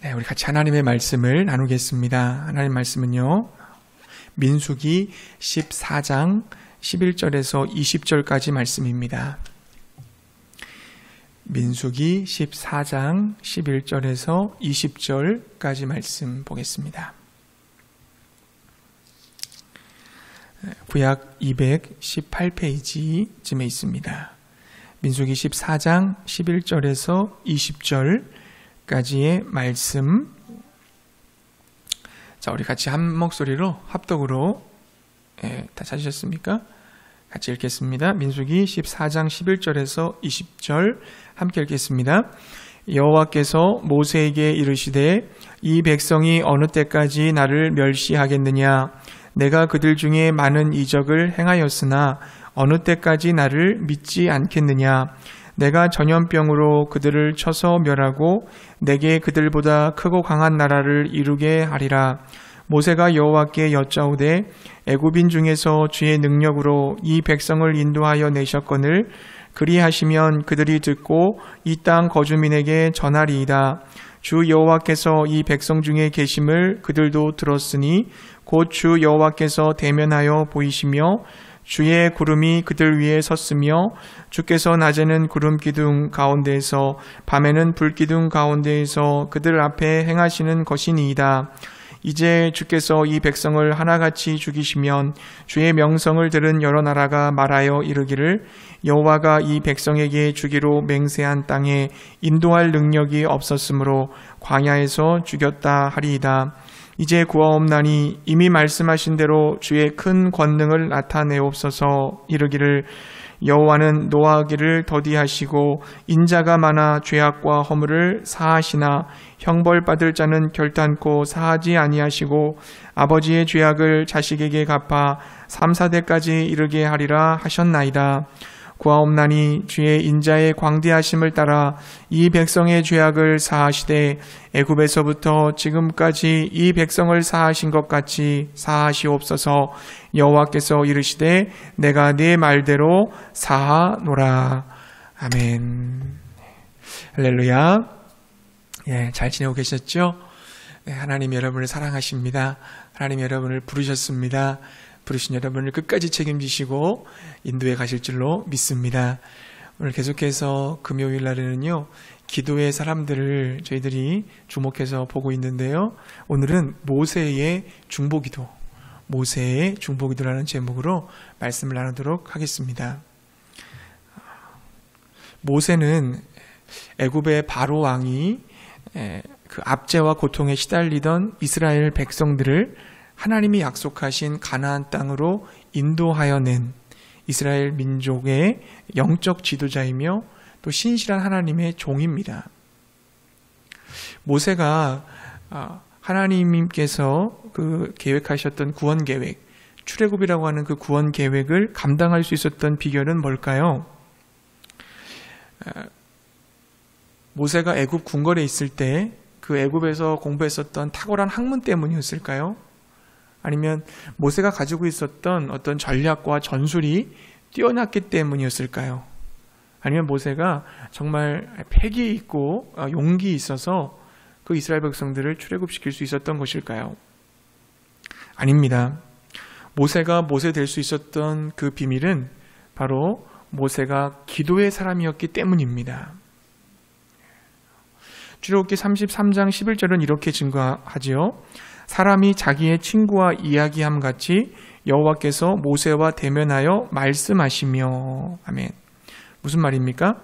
네, 우리 같이 하나님의 말씀을 나누겠습니다. 하나님 말씀은요, 민수기 14장 11절에서 20절까지 말씀입니다. 민수기 14장 11절에서 20절까지 말씀 보겠습니다. 구약 218페이지쯤에 있습니다. 민수기 14장 11절에서 20절까지의 말씀. 자, 우리 같이 한 목소리로 합독으로 다 찾으셨습니까? 같이 읽겠습니다. 민수기 14장 11절에서 20절 함께 읽겠습니다. 여호와께서 모세에게 이르시되 이 백성이 어느 때까지 나를 멸시하겠느냐? 내가 그들 중에 많은 이적을 행하였으나 어느 때까지 나를 믿지 않겠느냐? 내가 전염병으로 그들을 쳐서 멸하고 내게 그들보다 크고 강한 나라를 이루게 하리라. 모세가 여호와께 여짜오되 애굽인 중에서 주의 능력으로 이 백성을 인도하여 내셨거늘 그리하시면 그들이 듣고 이 땅 거주민에게 전하리이다. 주 여호와께서 이 백성 중에 계심을 그들도 들었으니 곧 주 여호와께서 대면하여 보이시며 주의 구름이 그들 위에 섰으며 주께서 낮에는 구름 기둥 가운데에서 밤에는 불 기둥 가운데에서 그들 앞에 행하시는 것이니이다. 이제 주께서 이 백성을 하나같이 죽이시면 주의 명성을 들은 여러 나라가 말하여 이르기를 여호와가 이 백성에게 주기로 맹세한 땅에 인도할 능력이 없었으므로 광야에서 죽였다 하리이다. 이제 구하옵나니 이미 말씀하신 대로 주의 큰 권능을 나타내옵소서. 이르기를 여호와는 노하기를 더디하시고 인자가 많아 죄악과 허물을 사하시나 형벌받을 자는 결단코 사하지 아니하시고 아버지의 죄악을 자식에게 갚아 3, 4대까지 이르게 하리라 하셨나이다. 구하옵나니 주의 인자의 광대하심을 따라 이 백성의 죄악을 사하시되 애굽에서부터 지금까지 이 백성을 사하신 것 같이 사하시옵소서. 여호와께서 이르시되 내가 네 말대로 사하노라. 아멘. 할렐루야. 잘 지내고 계셨죠? 하나님 여러분을 사랑하십니다. 하나님 여러분을 부르셨습니다. 부르신 여러분을 끝까지 책임지시고 인도해 가실 줄로 믿습니다. 오늘 계속해서 금요일 날에는요, 기도의 사람들을 저희들이 주목해서 보고 있는데요. 오늘은 모세의 중보기도, 모세의 중보기도라는 제목으로 말씀을 나누도록 하겠습니다. 모세는 애굽의 바로 왕이 그 압제와 고통에 시달리던 이스라엘 백성들을 하나님이 약속하신 가나안 땅으로 인도하여 낸 이스라엘 민족의 영적 지도자이며 또 신실한 하나님의 종입니다. 모세가 하나님께서 그 계획하셨던 구원 계획, 출애굽이라고 하는 그 구원 계획을 감당할 수 있었던 비결은 뭘까요? 모세가 애굽 궁궐에 있을 때 그 애굽에서 공부했었던 탁월한 학문 때문이었을까요? 아니면 모세가 가지고 있었던 어떤 전략과 전술이 뛰어났기 때문이었을까요? 아니면 모세가 정말 패기 있고 용기 있어서 그 이스라엘 백성들을 출애굽시킬 수 있었던 것일까요? 아닙니다. 모세가 모세 될 수 있었던 그 비밀은 바로 모세가 기도의 사람이었기 때문입니다. 출애굽기 33장 11절은 이렇게 증거하지요. 사람이 자기의 친구와 이야기함 같이 여호와께서 모세와 대면하여 말씀하시며. 아멘. 무슨 말입니까?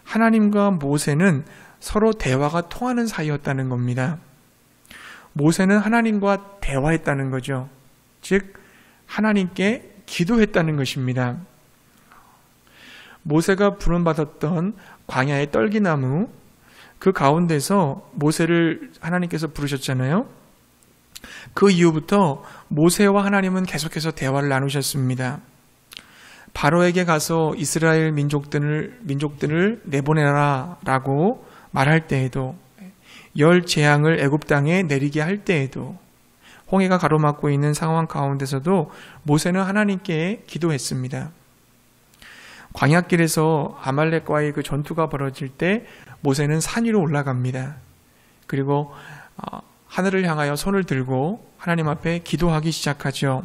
하나님과 모세는 서로 대화가 통하는 사이였다는 겁니다. 모세는 하나님과 대화했다는 거죠. 즉 하나님께 기도했다는 것입니다. 모세가 부름받았던 광야의 떨기나무, 그 가운데서 모세를 하나님께서 부르셨잖아요. 그 이후부터 모세와 하나님은 계속해서 대화를 나누셨습니다. 바로에게 가서 이스라엘 민족들을 내보내라 라고 말할 때에도, 열 재앙을 애굽 땅에 내리게 할 때에도, 홍해가 가로막고 있는 상황 가운데서도 모세는 하나님께 기도했습니다. 광야길에서 아말렉과의 그 전투가 벌어질 때 모세는 산 위로 올라갑니다. 그리고 하늘을 향하여 손을 들고 하나님 앞에 기도하기 시작하죠.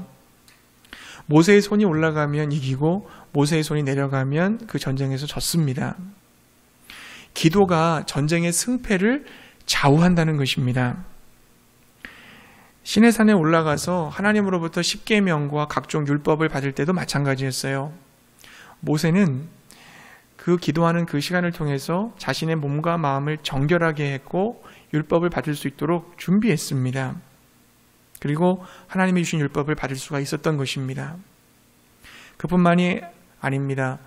모세의 손이 올라가면 이기고 모세의 손이 내려가면 그 전쟁에서 졌습니다. 기도가 전쟁의 승패를 좌우한다는 것입니다. 시내산에 올라가서 하나님으로부터 십계명과 각종 율법을 받을 때도 마찬가지였어요. 모세는 그 기도하는 그 시간을 통해서 자신의 몸과 마음을 정결하게 했고 율법을 받을 수 있도록 준비했습니다. 그리고 하나님이 주신 율법을 받을 수가 있었던 것입니다. 그뿐만이 아닙니다.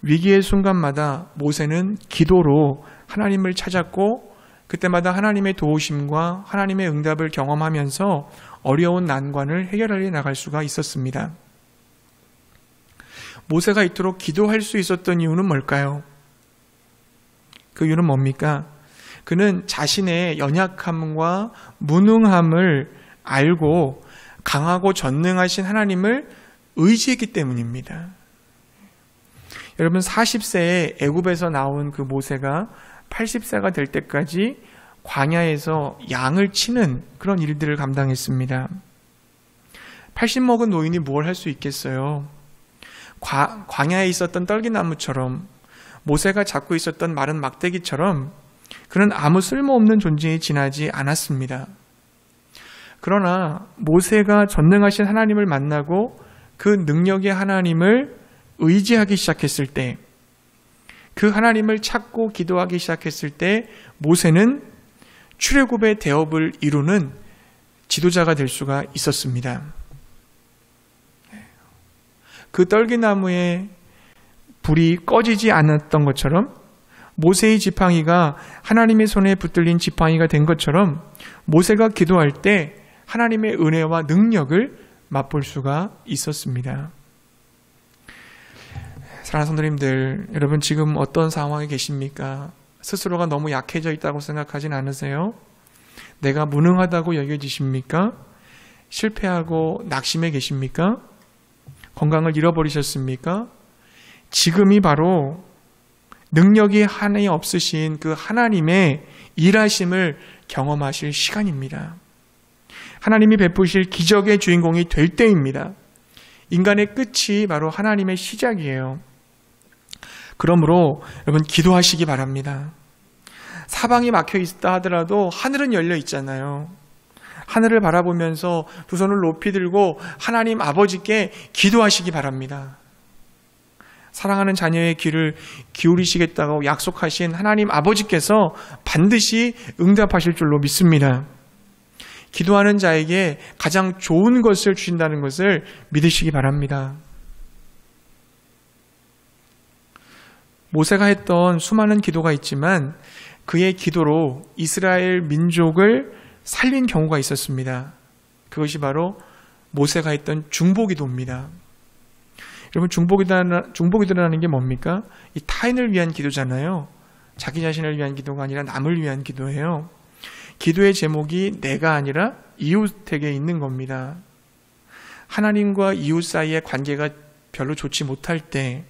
위기의 순간마다 모세는 기도로 하나님을 찾았고 그때마다 하나님의 도우심과 하나님의 응답을 경험하면서 어려운 난관을 해결하려 나갈 수가 있었습니다. 모세가 이토록 기도할 수 있었던 이유는 뭘까요? 그 이유는 뭡니까? 그는 자신의 연약함과 무능함을 알고 강하고 전능하신 하나님을 의지했기 때문입니다. 여러분 40세에 애굽에서 나온 그 모세가 80세가 될 때까지 광야에서 양을 치는 그런 일들을 감당했습니다. 80 먹은 노인이 뭘 할 수 있겠어요? 광야에 있었던 떨기나무처럼 모세가 잡고 있었던 마른 막대기처럼 그는 아무 쓸모없는 존재에 지나지 않았습니다. 그러나 모세가 전능하신 하나님을 만나고 그 능력의 하나님을 의지하기 시작했을 때, 그 하나님을 찾고 기도하기 시작했을 때 모세는 출애굽의 대업을 이루는 지도자가 될 수가 있었습니다. 그 떨기나무에 불이 꺼지지 않았던 것처럼 모세의 지팡이가 하나님의 손에 붙들린 지팡이가 된 것처럼 모세가 기도할 때 하나님의 은혜와 능력을 맛볼 수가 있었습니다. 사랑하는 성도님들, 여러분 지금 어떤 상황에 계십니까? 스스로가 너무 약해져 있다고 생각하진 않으세요? 내가 무능하다고 여겨지십니까? 실패하고 낙심해 계십니까? 건강을 잃어버리셨습니까? 지금이 바로 능력이 한이 없으신 그 하나님의 일하심을 경험하실 시간입니다. 하나님이 베푸실 기적의 주인공이 될 때입니다. 인간의 끝이 바로 하나님의 시작이에요. 그러므로 여러분 기도하시기 바랍니다. 사방이 막혀 있다 하더라도 하늘은 열려 있잖아요. 하늘을 바라보면서 두 손을 높이 들고 하나님 아버지께 기도하시기 바랍니다. 사랑하는 자녀의 귀를 기울이시겠다고 약속하신 하나님 아버지께서 반드시 응답하실 줄로 믿습니다. 기도하는 자에게 가장 좋은 것을 주신다는 것을 믿으시기 바랍니다. 모세가 했던 수많은 기도가 있지만 그의 기도로 이스라엘 민족을 살린 경우가 있었습니다. 그것이 바로 모세가 했던 중보기도입니다. 여러분 중보기도라는 게 뭡니까? 이 타인을 위한 기도잖아요. 자기 자신을 위한 기도가 아니라 남을 위한 기도예요. 기도의 제목이 내가 아니라 이웃에게 있는 겁니다. 하나님과 이웃 사이의 관계가 별로 좋지 못할 때,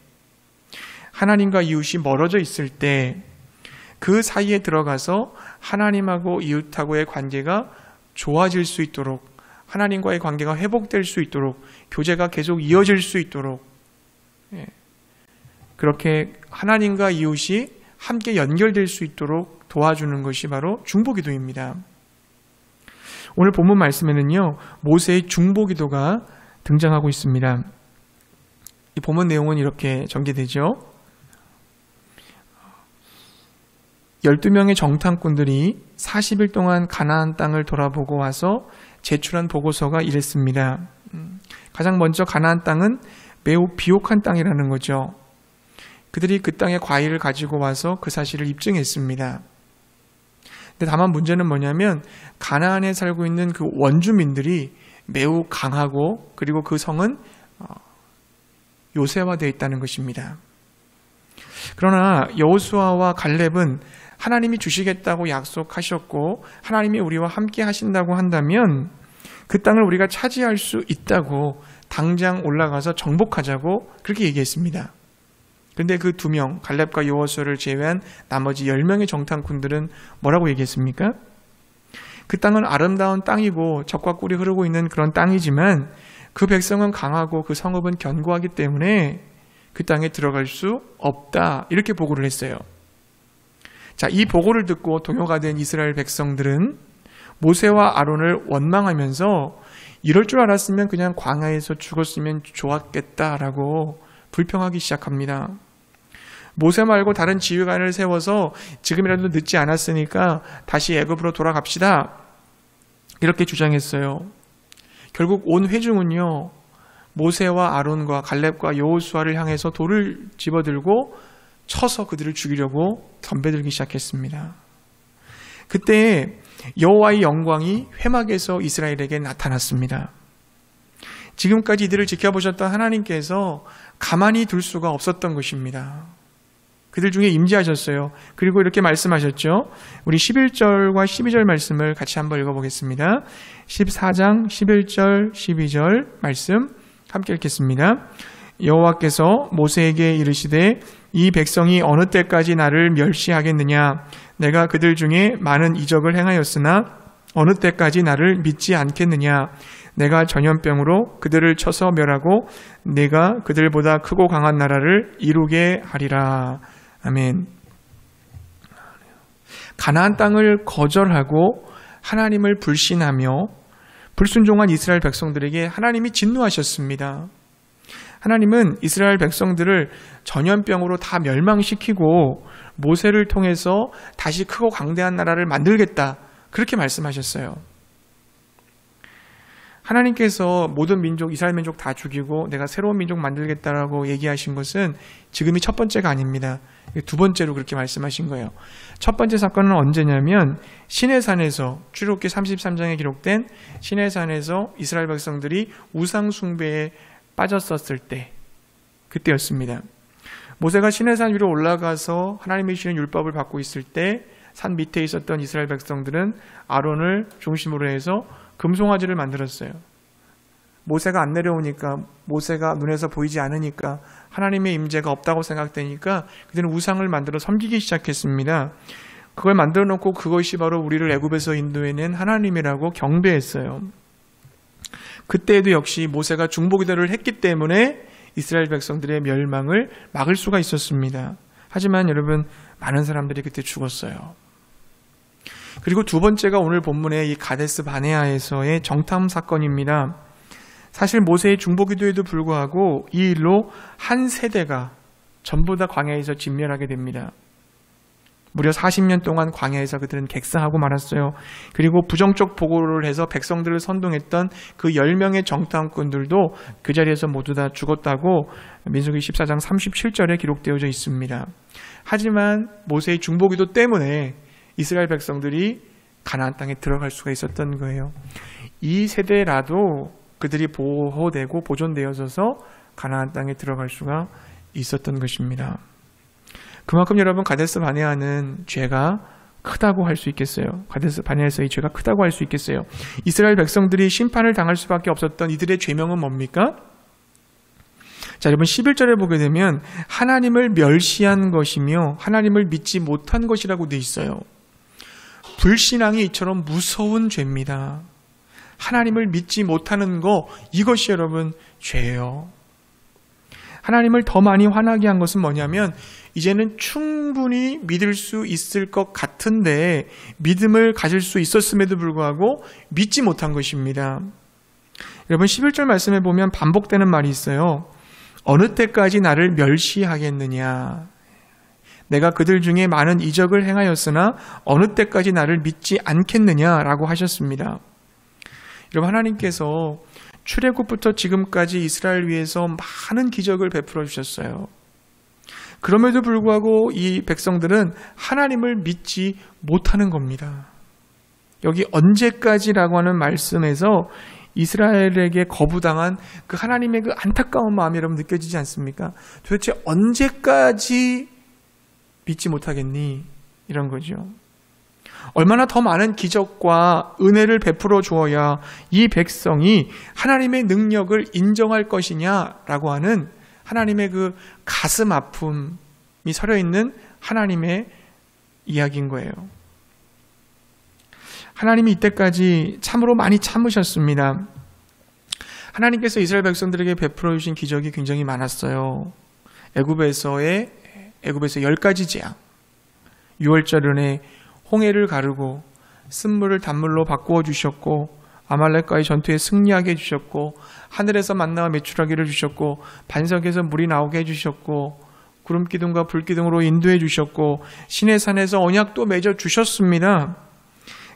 하나님과 이웃이 멀어져 있을 때 그 사이에 들어가서 하나님하고 이웃하고의 관계가 좋아질 수 있도록, 하나님과의 관계가 회복될 수 있도록, 교제가 계속 이어질 수 있도록, 그렇게 하나님과 이웃이 함께 연결될 수 있도록 도와주는 것이 바로 중보기도입니다. 오늘 본문 말씀에는요, 모세의 중보기도가 등장하고 있습니다. 이 본문 내용은 이렇게 전개되죠. 12명의 정탐꾼들이 40일 동안 가나안 땅을 돌아보고 와서 제출한 보고서가 이랬습니다. 가장 먼저 가나안 땅은 매우 비옥한 땅이라는 거죠. 그들이 그 땅의 과일을 가지고 와서 그 사실을 입증했습니다. 근데 다만 문제는 뭐냐면 가나안에 살고 있는 그 원주민들이 매우 강하고 그리고 그 성은 요새화되어 있다는 것입니다. 그러나 여호수아와 갈렙은 하나님이 주시겠다고 약속하셨고 하나님이 우리와 함께 하신다고 한다면 그 땅을 우리가 차지할 수 있다고 당장 올라가서 정복하자고 그렇게 얘기했습니다. 그런데 그 2명, 갈렙과 여호수아를 제외한 나머지 10명의 정탐꾼들은 뭐라고 얘기했습니까? 그 땅은 아름다운 땅이고 젖과 꿀이 흐르고 있는 그런 땅이지만 그 백성은 강하고 그 성읍은 견고하기 때문에 그 땅에 들어갈 수 없다. 이렇게 보고를 했어요. 자, 이 보고를 듣고 동요가 된 이스라엘 백성들은 모세와 아론을 원망하면서 이럴 줄 알았으면 그냥 광야에서 죽었으면 좋았겠다라고 불평하기 시작합니다. 모세 말고 다른 지휘관을 세워서 지금이라도 늦지 않았으니까 다시 애굽으로 돌아갑시다. 이렇게 주장했어요. 결국 온 회중은요, 모세와 아론과 갈렙과 여호수아를 향해서 돌을 집어들고 쳐서 그들을 죽이려고 덤벼들기 시작했습니다. 그때 여호와의 영광이 회막에서 이스라엘에게 나타났습니다. 지금까지 이들을 지켜보셨던 하나님께서 가만히 둘 수가 없었던 것입니다. 그들 중에 임재하셨어요. 그리고 이렇게 말씀하셨죠. 우리 11절과 12절 말씀을 같이 한번 읽어보겠습니다. 14장 11절 12절 말씀 함께 읽겠습니다. 여호와께서 모세에게 이르시되 이 백성이 어느 때까지 나를 멸시하겠느냐. 내가 그들 중에 많은 이적을 행하였으나 어느 때까지 나를 믿지 않겠느냐. 내가 전염병으로 그들을 쳐서 멸하고 내가 그들보다 크고 강한 나라를 이루게 하리라. 아멘. 가나안 땅을 거절하고 하나님을 불신하며 불순종한 이스라엘 백성들에게 하나님이 진노하셨습니다. 하나님은 이스라엘 백성들을 전염병으로 다 멸망시키고 모세를 통해서 다시 크고 강대한 나라를 만들겠다. 그렇게 말씀하셨어요. 하나님께서 모든 민족, 이스라엘 민족 다 죽이고 내가 새로운 민족 만들겠다라고 얘기하신 것은 지금이 첫 번째가 아닙니다. 두 번째로 그렇게 말씀하신 거예요. 첫 번째 사건은 언제냐면 시내산에서, 출애굽기 33장에 기록된 시내산에서 이스라엘 백성들이 우상 숭배에 빠졌었을 때, 그때였습니다. 모세가 시내산 위로 올라가서 하나님의 주시는 율법을 받고 있을 때 산 밑에 있었던 이스라엘 백성들은 아론을 중심으로 해서 금송아지를 만들었어요. 모세가 안 내려오니까, 모세가 눈에서 보이지 않으니까, 하나님의 임재가 없다고 생각되니까 그들은 우상을 만들어 섬기기 시작했습니다. 그걸 만들어 놓고 그것이 바로 우리를 애굽에서 인도해낸 하나님이라고 경배했어요. 그때에도 역시 모세가 중보기도를 했기 때문에 이스라엘 백성들의 멸망을 막을 수가 있었습니다. 하지만 여러분, 많은 사람들이 그때 죽었어요. 그리고 두 번째가 오늘 본문의 이 가데스 바네아에서의 정탐 사건입니다. 사실 모세의 중보기도에도 불구하고 이 일로 한 세대가 전부 다 광야에서 진멸하게 됩니다. 무려 40년 동안 광야에서 그들은 객사하고 말았어요. 그리고 부정적 보고를 해서 백성들을 선동했던 그 10명의 정탐꾼들도 그 자리에서 모두 다 죽었다고 민수기 14장 37절에 기록되어져 있습니다. 하지만 모세의 중보기도 때문에 이스라엘 백성들이 가나안 땅에 들어갈 수가 있었던 거예요. 이 세대라도 그들이 보호되고 보존되어져서 가나안 땅에 들어갈 수가 있었던 것입니다. 그만큼 여러분, 가데스 바네아는 죄가 크다고 할 수 있겠어요. 가데스 바네아에서의 죄가 크다고 할 수 있겠어요. 이스라엘 백성들이 심판을 당할 수밖에 없었던 이들의 죄명은 뭡니까? 자, 여러분 11절에 보게 되면 하나님을 멸시한 것이며 하나님을 믿지 못한 것이라고 되어 있어요. 불신앙이 이처럼 무서운 죄입니다. 하나님을 믿지 못하는 거, 이것이 여러분 죄예요. 하나님을 더 많이 화나게 한 것은 뭐냐면 이제는 충분히 믿을 수 있을 것 같은데 믿음을 가질 수 있었음에도 불구하고 믿지 못한 것입니다. 여러분 11절 말씀에 보면 반복되는 말이 있어요. 어느 때까지 나를 멸시하겠느냐. 내가 그들 중에 많은 이적을 행하였으나 어느 때까지 나를 믿지 않겠느냐라고 하셨습니다. 여러분, 하나님께서 출애굽부터 지금까지 이스라엘 위해서 많은 기적을 베풀어 주셨어요. 그럼에도 불구하고 이 백성들은 하나님을 믿지 못하는 겁니다. 여기 언제까지라고 하는 말씀에서 이스라엘에게 거부당한 그 하나님의 그 안타까운 마음이 여러분 느껴지지 않습니까? 도대체 언제까지 믿지 못하겠니? 이런 거죠. 얼마나 더 많은 기적과 은혜를 베풀어 주어야 이 백성이 하나님의 능력을 인정할 것이냐라고 하는 하나님의 그 가슴 아픔이 서려 있는 하나님의 이야기인 거예요. 하나님이 이때까지 참으로 많이 참으셨습니다. 하나님께서 이스라엘 백성들에게 베풀어 주신 기적이 굉장히 많았어요. 애굽에서의 10가지 재앙, 6월절은에 홍해를 가르고 쓴물을 단물로 바꾸어 주셨고, 아말렉과의 전투에 승리하게 해주셨고, 하늘에서 만나와 메추라기를 주셨고, 반석에서 물이 나오게 해주셨고, 구름기둥과 불기둥으로 인도해 주셨고, 시내 산에서 언약도 맺어 주셨습니다.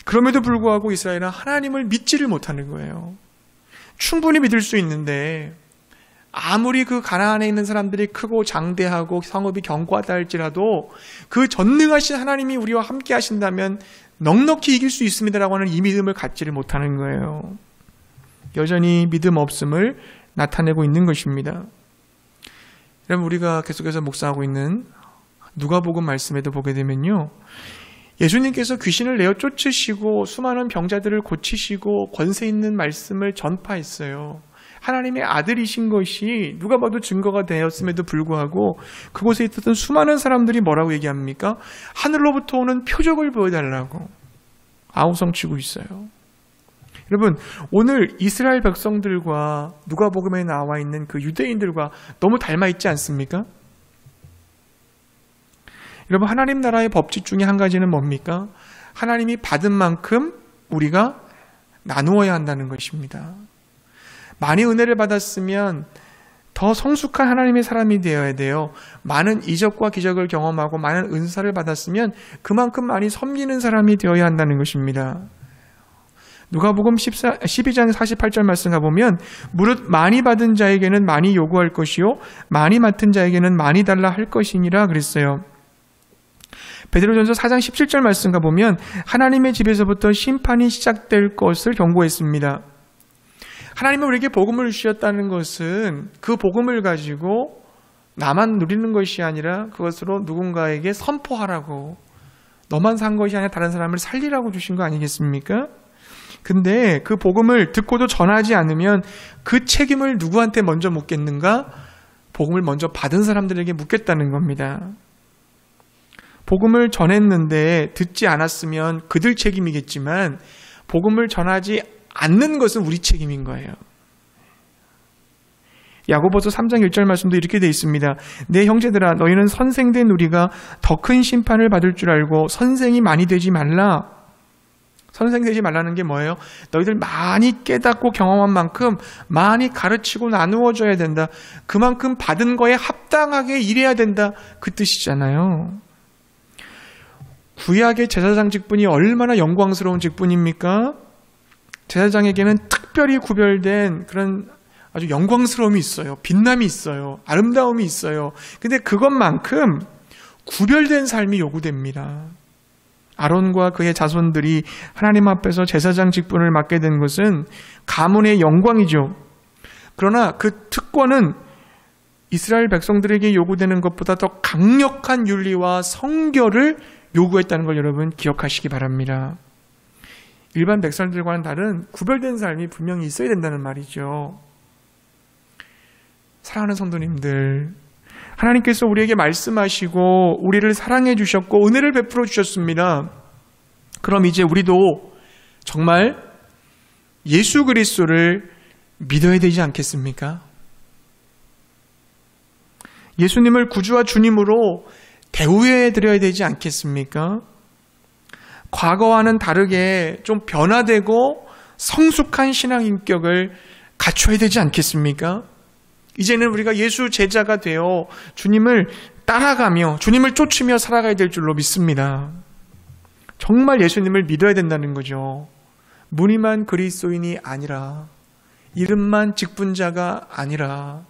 그럼에도 불구하고 이스라엘은 하나님을 믿지를 못하는 거예요. 충분히 믿을 수 있는데 아무리 그 가나안에 있는 사람들이 크고 장대하고 성읍이 견고하다 할지라도 그 전능하신 하나님이 우리와 함께 하신다면 넉넉히 이길 수 있습니다라고 하는 이 믿음을 갖지를 못하는 거예요. 여전히 믿음 없음을 나타내고 있는 것입니다. 여러분, 우리가 계속해서 묵상하고 있는 누가복음 말씀에도 보게 되면요, 예수님께서 귀신을 내어 쫓으시고 수많은 병자들을 고치시고 권세 있는 말씀을 전파했어요. 하나님의 아들이신 것이 누가 봐도 증거가 되었음에도 불구하고 그곳에 있었던 수많은 사람들이 뭐라고 얘기합니까? 하늘로부터 오는 표적을 보여달라고 아우성치고 있어요. 여러분, 오늘 이스라엘 백성들과 누가복음에 나와 있는 그 유대인들과 너무 닮아 있지 않습니까? 여러분, 하나님 나라의 법칙 중에 한 가지는 뭡니까? 하나님이 받은 만큼 우리가 나누어야 한다는 것입니다. 많이 은혜를 받았으면 더 성숙한 하나님의 사람이 되어야 돼요. 많은 이적과 기적을 경험하고 많은 은사를 받았으면 그만큼 많이 섬기는 사람이 되어야 한다는 것입니다. 누가복음 12장 48절 말씀 가보면 무릇 많이 받은 자에게는 많이 요구할 것이요 많이 맡은 자에게는 많이 달라 할 것이니라 그랬어요. 베드로전서 4장 17절 말씀 가보면 하나님의 집에서부터 심판이 시작될 것을 경고했습니다. 하나님은 우리에게 복음을 주셨다는 것은 그 복음을 가지고 나만 누리는 것이 아니라 그것으로 누군가에게 선포하라고, 너만 산 것이 아니라 다른 사람을 살리라고 주신 거 아니겠습니까? 근데 그 복음을 듣고도 전하지 않으면 그 책임을 누구한테 먼저 묻겠는가? 복음을 먼저 받은 사람들에게 묻겠다는 겁니다. 복음을 전했는데 듣지 않았으면 그들 책임이겠지만 복음을 전하지 않는 것은 우리 책임인 거예요. 야고보서 3장 1절 말씀도 이렇게 되어 있습니다. 내 형제들아, 너희는 선생된 우리가 더 큰 심판을 받을 줄 알고 선생이 많이 되지 말라. 선생 되지 말라는 게 뭐예요? 너희들 많이 깨닫고 경험한 만큼 많이 가르치고 나누어줘야 된다. 그만큼 받은 거에 합당하게 일해야 된다. 그 뜻이잖아요. 구약의 제사장 직분이 얼마나 영광스러운 직분입니까? 제사장에게는 특별히 구별된 그런 아주 영광스러움이 있어요. 빛남이 있어요. 아름다움이 있어요. 근데 그것만큼 구별된 삶이 요구됩니다. 아론과 그의 자손들이 하나님 앞에서 제사장 직분을 맡게 된 것은 가문의 영광이죠. 그러나 그 특권은 이스라엘 백성들에게 요구되는 것보다 더 강력한 윤리와 성결을 요구했다는 걸 여러분 기억하시기 바랍니다. 일반 백성들과는 다른 구별된 삶이 분명히 있어야 된다는 말이죠. 사랑하는 성도님들, 하나님께서 우리에게 말씀하시고 우리를 사랑해 주셨고 은혜를 베풀어 주셨습니다. 그럼 이제 우리도 정말 예수 그리스도를 믿어야 되지 않겠습니까? 예수님을 구주와 주님으로 대우해 드려야 되지 않겠습니까? 과거와는 다르게 좀 변화되고 성숙한 신앙 인격을 갖춰야 되지 않겠습니까? 이제는 우리가 예수 제자가 되어 주님을 따라가며 주님을 쫓으며 살아가야 될 줄로 믿습니다. 정말 예수님을 믿어야 된다는 거죠. 무늬만 그리스도인이 아니라, 이름만 직분자가 아니라,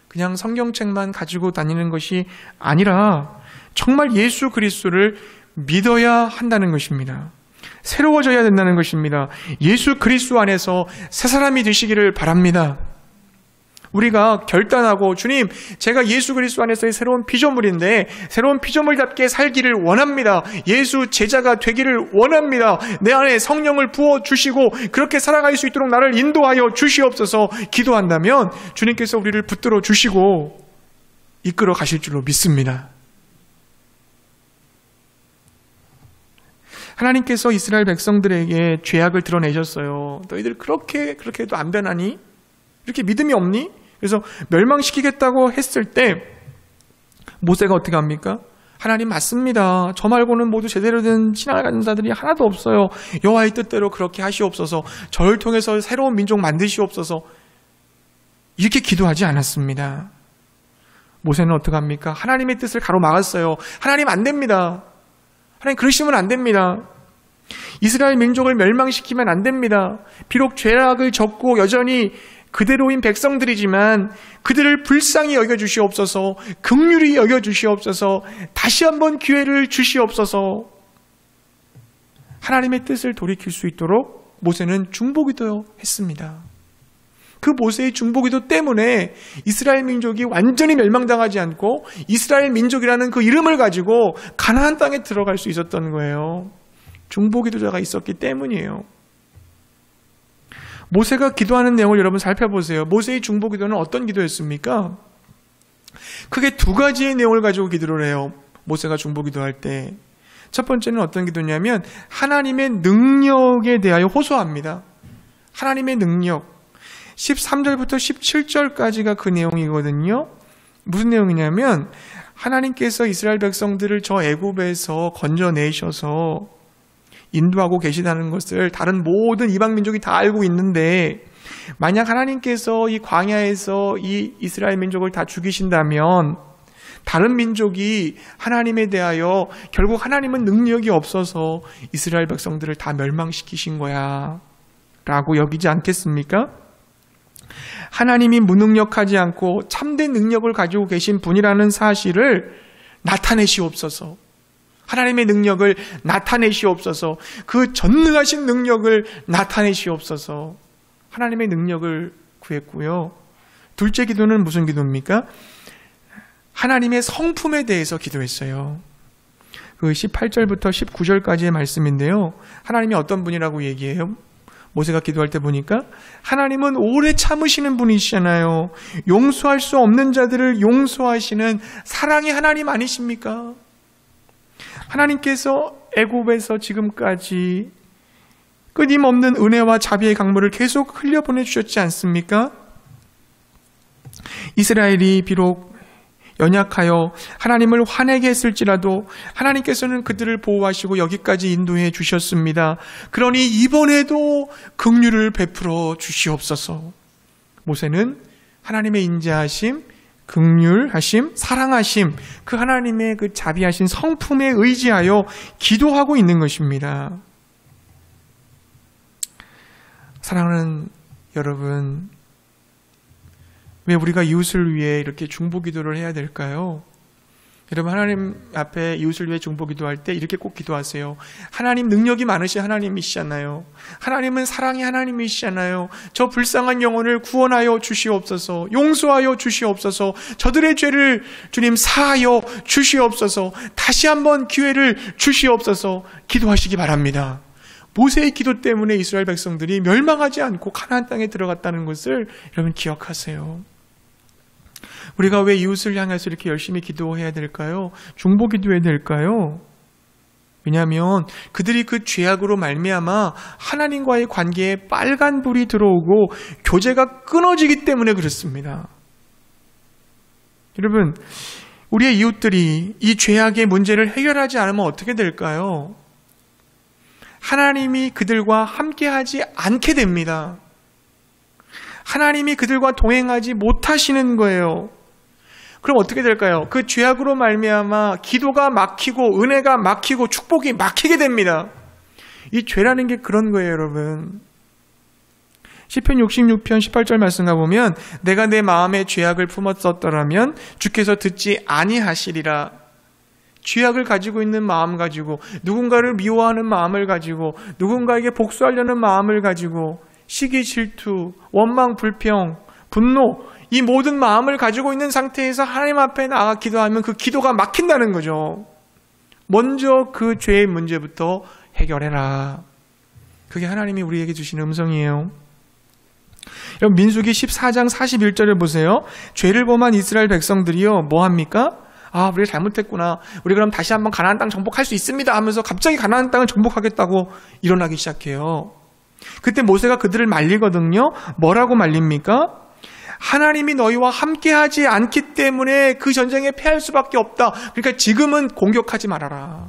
그냥 성경책만 가지고 다니는 것이 아니라 정말 예수 그리스도를 믿어야 한다는 것입니다. 새로워져야 된다는 것입니다. 예수 그리스도 안에서 새 사람이 되시기를 바랍니다. 우리가 결단하고 주님, 제가 예수 그리스도 안에서의 새로운 피조물인데 새로운 피조물답게 살기를 원합니다. 예수 제자가 되기를 원합니다. 내 안에 성령을 부어주시고 그렇게 살아갈 수 있도록 나를 인도하여 주시옵소서 기도한다면 주님께서 우리를 붙들어 주시고 이끌어 가실 줄로 믿습니다. 하나님께서 이스라엘 백성들에게 죄악을 드러내셨어요. 너희들 그렇게 해도 안 변하니? 이렇게 믿음이 없니? 그래서 멸망시키겠다고 했을 때 모세가 어떻게 합니까? 하나님 맞습니다. 저 말고는 모두 제대로 된 신앙을 가진 자들이 하나도 없어요. 여호와의 뜻대로 그렇게 하시옵소서. 저를 통해서 새로운 민족 만드시옵소서. 이렇게 기도하지 않았습니다. 모세는 어떻게 합니까? 하나님의 뜻을 가로막았어요. 하나님 안 됩니다. 하나님 그러시면 안 됩니다. 이스라엘 민족을 멸망시키면 안 됩니다. 비록 죄악을 졌고 여전히 그대로인 백성들이지만 그들을 불쌍히 여겨주시옵소서. 긍휼히 여겨주시옵소서. 다시 한번 기회를 주시옵소서. 하나님의 뜻을 돌이킬 수 있도록 모세는 중보기도 했습니다. 그 모세의 중보기도 때문에 이스라엘 민족이 완전히 멸망당하지 않고 이스라엘 민족이라는 그 이름을 가지고 가나안 땅에 들어갈 수 있었던 거예요. 중보기도자가 있었기 때문이에요. 모세가 기도하는 내용을 여러분 살펴보세요. 모세의 중보기도는 어떤 기도였습니까? 크게 두 가지의 내용을 가지고 기도를 해요. 모세가 중보기도할 때. 첫 번째는 어떤 기도냐면 하나님의 능력에 대하여 호소합니다. 하나님의 능력. 13절부터 17절까지가 그 내용이거든요. 무슨 내용이냐면 하나님께서 이스라엘 백성들을 저 애굽에서 건져내셔서 인도하고 계시다는 것을 다른 모든 이방 민족이 다 알고 있는데 만약 하나님께서 이 광야에서 이 이스라엘 민족을 다 죽이신다면 다른 민족이 하나님에 대하여 결국 하나님은 능력이 없어서 이스라엘 백성들을 다 멸망시키신 거야 라고 여기지 않겠습니까? 하나님이 무능력하지 않고 참된 능력을 가지고 계신 분이라는 사실을 나타내시옵소서. 하나님의 능력을 나타내시옵소서. 그 전능하신 능력을 나타내시옵소서. 하나님의 능력을 구했고요. 둘째 기도는 무슨 기도입니까? 하나님의 성품에 대해서 기도했어요. 그 18절부터 19절까지의 말씀인데요. 하나님이 어떤 분이라고 얘기해요? 모세가 기도할 때 보니까 하나님은 오래 참으시는 분이시잖아요. 용서할 수 없는 자들을 용서하시는 사랑의 하나님 아니십니까? 하나님께서 애굽에서 지금까지 끊임없는 은혜와 자비의 강물을 계속 흘려보내주셨지 않습니까? 이스라엘이 비록 연약하여 하나님을 화내게 했을지라도 하나님께서는 그들을 보호하시고 여기까지 인도해 주셨습니다. 그러니 이번에도 긍휼을 베풀어 주시옵소서. 모세는 하나님의 인자하심, 긍휼하심, 사랑하심, 그 하나님의 그 자비하신 성품에 의지하여 기도하고 있는 것입니다. 사랑하는 여러분, 왜 우리가 이웃을 위해 이렇게 중보기도를 해야 될까요? 여러분, 하나님 앞에 이웃을 위해 중보기도할 때 이렇게 꼭 기도하세요. 하나님 능력이 많으신 하나님이시잖아요. 하나님은 사랑의 하나님이시잖아요. 저 불쌍한 영혼을 구원하여 주시옵소서. 용서하여 주시옵소서. 저들의 죄를 주님 사하여 주시옵소서. 다시 한번 기회를 주시옵소서. 기도하시기 바랍니다. 모세의 기도 때문에 이스라엘 백성들이 멸망하지 않고 가나안 땅에 들어갔다는 것을 여러분 기억하세요. 우리가 왜 이웃을 향해서 이렇게 열심히 기도해야 될까요? 중보기도해야 될까요? 왜냐하면 그들이 그 죄악으로 말미암아 하나님과의 관계에 빨간불이 들어오고 교제가 끊어지기 때문에 그렇습니다. 여러분, 우리의 이웃들이 이 죄악의 문제를 해결하지 않으면 어떻게 될까요? 하나님이 그들과 함께하지 않게 됩니다. 하나님이 그들과 동행하지 못하시는 거예요. 그럼 어떻게 될까요? 그 죄악으로 말미암아 기도가 막히고 은혜가 막히고 축복이 막히게 됩니다. 이 죄라는 게 그런 거예요, 여러분. 시편 66편 18절 말씀 가보면 내가 내 마음에 죄악을 품었었더라면 주께서 듣지 아니하시리라. 죄악을 가지고 있는 마음 가지고 누군가를 미워하는 마음을 가지고 누군가에게 복수하려는 마음을 가지고 시기, 질투, 원망, 불평, 분노 이 모든 마음을 가지고 있는 상태에서 하나님 앞에 나가 기도하면 그 기도가 막힌다는 거죠. 먼저 그 죄의 문제부터 해결해라. 그게 하나님이 우리에게 주시는 음성이에요. 여러분, 민수기 14장 41절을 보세요. 죄를 범한 이스라엘 백성들이요 뭐합니까? 우리가 잘못했구나. 우리 그럼 다시 한번 가나안 땅 정복할 수 있습니다 하면서 갑자기 가나안 땅을 정복하겠다고 일어나기 시작해요. 그때 모세가 그들을 말리거든요. 뭐라고 말립니까? 하나님이 너희와 함께하지 않기 때문에 그 전쟁에 패할 수밖에 없다. 그러니까 지금은 공격하지 말아라.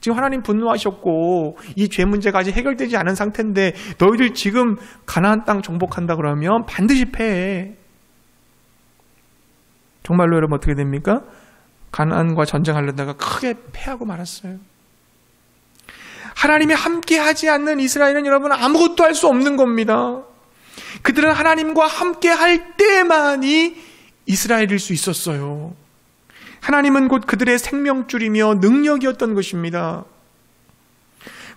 지금 하나님 분노하셨고 이 죄 문제가 아직 해결되지 않은 상태인데 너희들 지금 가나안 땅 정복한다 그러면 반드시 패해. 정말로 여러분 어떻게 됩니까? 가나안과 전쟁하려다가 크게 패하고 말았어요. 하나님이 함께하지 않는 이스라엘은 여러분 아무것도 할 수 없는 겁니다. 그들은 하나님과 함께할 때만이 이스라엘일 수 있었어요. 하나님은 곧 그들의 생명줄이며 능력이었던 것입니다.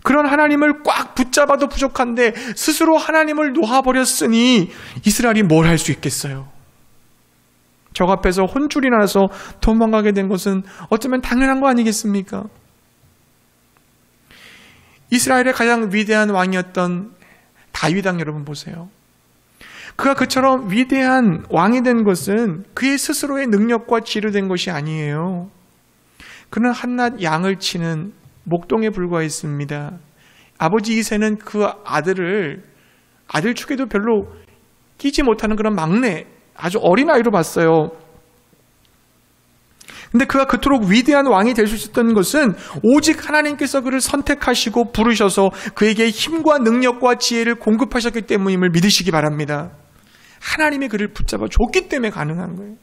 그런 하나님을 꽉 붙잡아도 부족한데 스스로 하나님을 놓아버렸으니 이스라엘이 뭘 할 수 있겠어요? 적 앞에서 혼쭐이 나서 도망가게 된 것은 어쩌면 당연한 거 아니겠습니까? 이스라엘의 가장 위대한 왕이었던 다윗 왕 여러분 보세요. 그가 그처럼 위대한 왕이 된 것은 그의 스스로의 능력과 지혜로 된 것이 아니에요. 그는 한낱 양을 치는 목동에 불과했습니다. 아버지 이새는 그 아들 축에도 별로 끼지 못하는 그런 막내, 아주 어린 아이로 봤어요. 근데 그가 그토록 위대한 왕이 될 수 있었던 것은 오직 하나님께서 그를 선택하시고 부르셔서 그에게 힘과 능력과 지혜를 공급하셨기 때문임을 믿으시기 바랍니다. 하나님이 그를 붙잡아 줬기 때문에 가능한 거예요.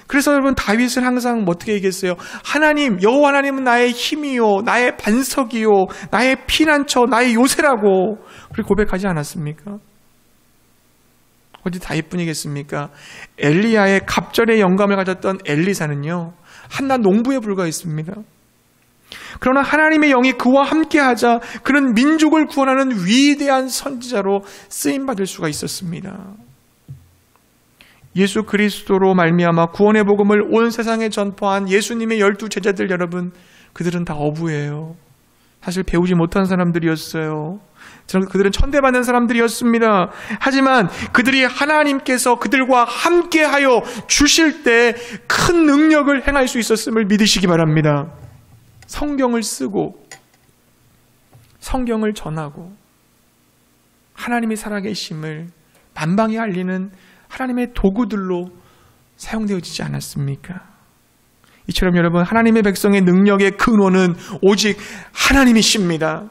그래서 여러분 다윗은 항상 어떻게 얘기했어요? 하나님, 여호와 하나님은 나의 힘이요, 나의 반석이요, 나의 피난처, 나의 요새라고 그렇게 고백하지 않았습니까? 어디 다윗뿐이겠습니까? 엘리야의 갑절의 영감을 가졌던 엘리사는요, 한낱 농부에 불과했습니다. 그러나 하나님의 영이 그와 함께하자 그는 민족을 구원하는 위대한 선지자로 쓰임받을 수가 있었습니다. 예수 그리스도로 말미암아 구원의 복음을 온 세상에 전파한 예수님의 12 제자들 여러분, 그들은 다 어부예요. 사실 배우지 못한 사람들이었어요. 그들은 천대받는 사람들이었습니다. 하지만 그들이 하나님께서 그들과 함께하여 주실 때 큰 능력을 행할 수 있었음을 믿으시기 바랍니다. 성경을 쓰고 성경을 전하고 하나님이 살아계심을 만방에 알리는 하나님의 도구들로 사용되어지지 않았습니까? 이처럼 여러분, 하나님의 백성의 능력의 근원은 오직 하나님이십니다.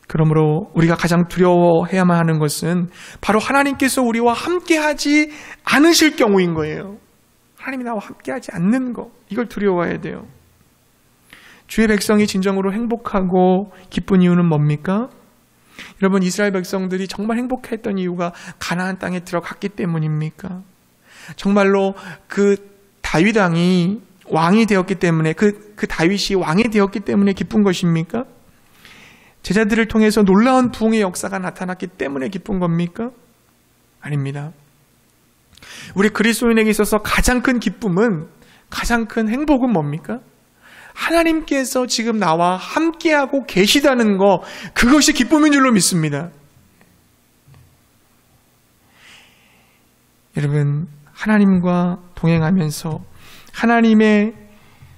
그러므로 우리가 가장 두려워해야만 하는 것은 바로 하나님께서 우리와 함께하지 않으실 경우인 거예요. 하나님이 나와 함께하지 않는 것, 이걸 두려워해야 돼요. 주의 백성이 진정으로 행복하고 기쁜 이유는 뭡니까? 여러분, 이스라엘 백성들이 정말 행복했던 이유가 가나안 땅에 들어갔기 때문입니까? 정말로 그 다윗 왕이 왕이 되었기 때문에 그 다윗이 왕이 되었기 때문에 기쁜 것입니까? 제자들을 통해서 놀라운 부흥의 역사가 나타났기 때문에 기쁜 겁니까? 아닙니다. 우리 그리스도인에게 있어서 가장 큰 기쁨은, 가장 큰 행복은 뭡니까? 하나님께서 지금 나와 함께하고 계시다는 것, 그것이 기쁨인 줄로 믿습니다. 여러분, 하나님과 동행하면서 하나님의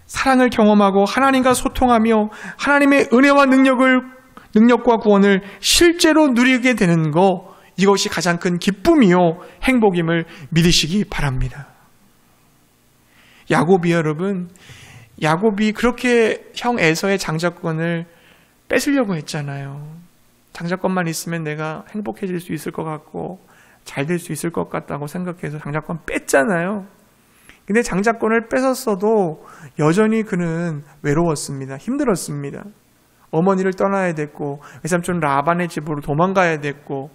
사랑을 경험하고 하나님과 소통하며 하나님의 은혜와 능력과 구원을 실제로 누리게 되는 것, 이것이 가장 큰 기쁨이요 행복임을 믿으시기 바랍니다. 야곱이 여러분, 야곱이 그렇게 형 에서의 장자권을 뺏으려고 했잖아요. 장자권만 있으면 내가 행복해질 수 있을 것 같고 잘 될 수 있을 것 같다고 생각해서 장자권 뺐잖아요. 근데 장자권을 뺏었어도 여전히 그는 외로웠습니다. 힘들었습니다. 어머니를 떠나야 됐고 외삼촌 라반의 집으로 도망가야 됐고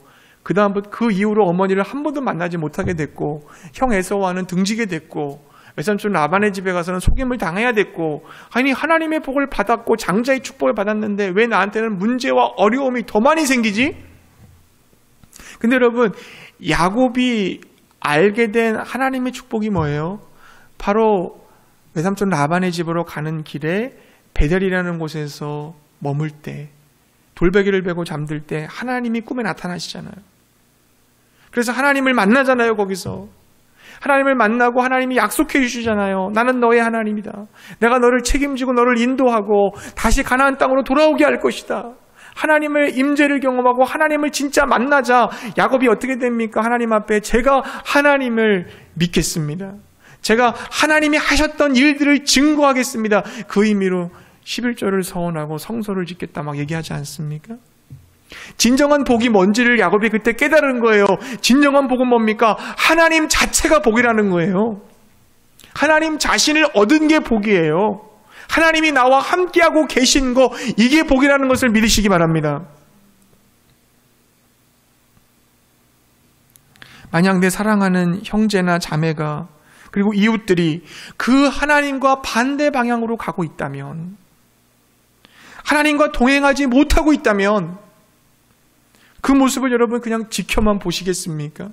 그 이후로 어머니를 한 번도 만나지 못하게 됐고 형 에서와는 등지게 됐고 외삼촌 라반의 집에 가서는 속임을 당해야 됐고, 아니 하나님의 복을 받았고 장자의 축복을 받았는데 왜 나한테는 문제와 어려움이 더 많이 생기지? 근데 여러분, 야곱이 알게 된 하나님의 축복이 뭐예요? 바로 외삼촌 라반의 집으로 가는 길에 베델이라는 곳에서 머물 때, 돌베개를 베고 잠들 때 하나님이 꿈에 나타나시잖아요. 그래서 하나님을 만나잖아요. 거기서 하나님을 만나고 하나님이 약속해 주시잖아요. 나는 너의 하나님이다. 내가 너를 책임지고 너를 인도하고 다시 가나안 땅으로 돌아오게 할 것이다. 하나님의 임재를 경험하고 하나님을 진짜 만나자. 야곱이 어떻게 됩니까? 하나님 앞에 제가 하나님을 믿겠습니다. 제가 하나님이 하셨던 일들을 증거하겠습니다. 그 의미로 11조를 서원하고 성소를 짓겠다 막 얘기하지 않습니까? 진정한 복이 뭔지를 야곱이 그때 깨달은 거예요. 진정한 복은 뭡니까? 하나님 자체가 복이라는 거예요. 하나님 자신을 얻은 게 복이에요. 하나님이 나와 함께하고 계신 거, 이게 복이라는 것을 믿으시기 바랍니다. 만약 내 사랑하는 형제나 자매가 그리고 이웃들이 그 하나님과 반대 방향으로 가고 있다면, 하나님과 동행하지 못하고 있다면 그 모습을 여러분 그냥 지켜만 보시겠습니까?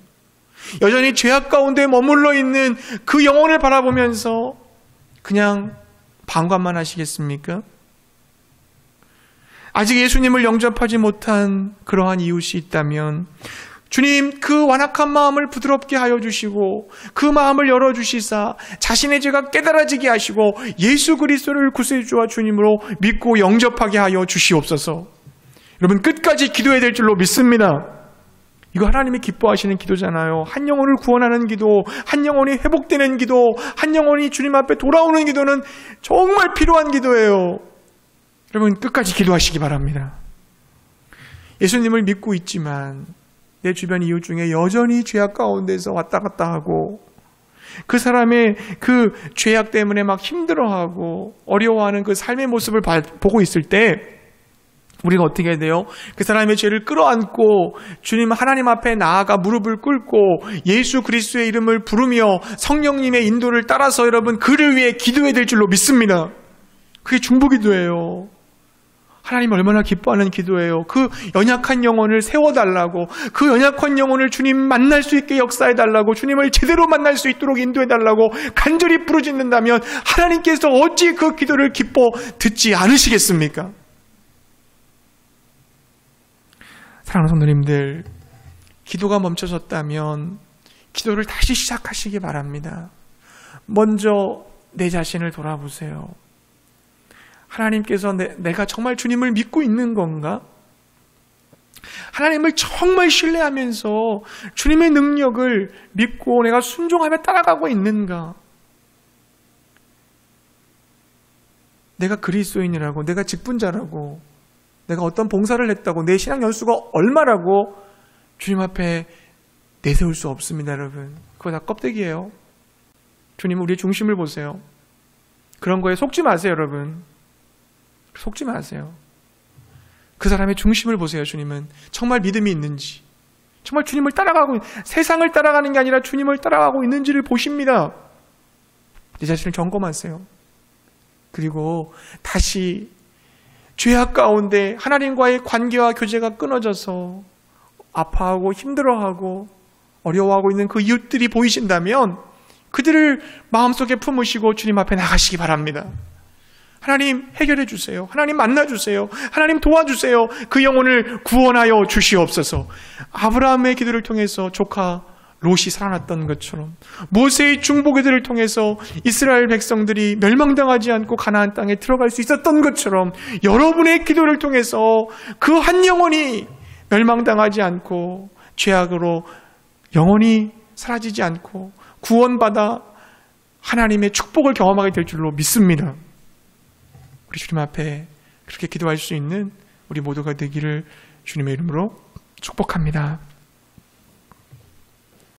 여전히 죄악 가운데 머물러 있는 그 영혼을 바라보면서 그냥 방관만 하시겠습니까? 아직 예수님을 영접하지 못한 그러한 이웃이 있다면 주님, 그 완악한 마음을 부드럽게 하여 주시고 그 마음을 열어주시사 자신의 죄가 깨달아지게 하시고 예수 그리스도를 구세주와 주님으로 믿고 영접하게 하여 주시옵소서. 여러분, 끝까지 기도해야 될 줄로 믿습니다. 이거 하나님이 기뻐하시는 기도잖아요. 한 영혼을 구원하는 기도, 한 영혼이 회복되는 기도, 한 영혼이 주님 앞에 돌아오는 기도는 정말 필요한 기도예요. 여러분, 끝까지 기도하시기 바랍니다. 예수님을 믿고 있지만 내 주변 이웃 중에 여전히 죄악 가운데서 왔다 갔다 하고 그 사람의 그 죄악 때문에 막 힘들어하고 어려워하는 그 삶의 모습을 보고 있을 때 우리가 어떻게 해야 돼요? 그 사람의 죄를 끌어안고 주님 하나님 앞에 나아가 무릎을 꿇고 예수 그리스도의 이름을 부르며 성령님의 인도를 따라서 여러분 그를 위해 기도해야 될 줄로 믿습니다. 그게 중보기도예요. 하나님 얼마나 기뻐하는 기도예요. 그 연약한 영혼을 세워달라고, 그 연약한 영혼을 주님 만날 수 있게 역사해달라고, 주님을 제대로 만날 수 있도록 인도해달라고 간절히 부르짖는다면 하나님께서 어찌 그 기도를 기뻐 듣지 않으시겠습니까? 사랑하는 성도님들, 기도가 멈춰졌다면 기도를 다시 시작하시기 바랍니다. 먼저 내 자신을 돌아보세요. 하나님께서 내가 정말 주님을 믿고 있는 건가? 하나님을 정말 신뢰하면서 주님의 능력을 믿고 내가 순종하며 따라가고 있는가? 내가 그리스도인이라고, 내가 직분자라고, 내가 어떤 봉사를 했다고, 내 신앙 연수가 얼마라고 주님 앞에 내세울 수 없습니다, 여러분. 그거 다 껍데기예요. 주님은 우리의 중심을 보세요. 그런 거에 속지 마세요, 여러분. 속지 마세요. 그 사람의 중심을 보세요. 주님은 정말 믿음이 있는지, 정말 주님을 따라가고, 세상을 따라가는 게 아니라 주님을 따라가고 있는지를 보십니다. 내 자신을 점검하세요. 그리고 다시 죄악 가운데 하나님과의 관계와 교제가 끊어져서 아파하고 힘들어하고 어려워하고 있는 그 이웃들이 보이신다면 그들을 마음속에 품으시고 주님 앞에 나가시기 바랍니다. 하나님 해결해 주세요. 하나님 만나 주세요. 하나님 도와주세요. 그 영혼을 구원하여 주시옵소서. 아브라함의 기도를 통해서 조카 롯이 살아났던 것처럼, 모세의 중보기도를 통해서 이스라엘 백성들이 멸망당하지 않고 가나안 땅에 들어갈 수 있었던 것처럼 여러분의 기도를 통해서 그 한 영혼이 멸망당하지 않고 죄악으로 영원히 사라지지 않고 구원받아 하나님의 축복을 경험하게 될 줄로 믿습니다. 우리 주님 앞에 그렇게 기도할 수 있는 우리 모두가 되기를 주님의 이름으로 축복합니다.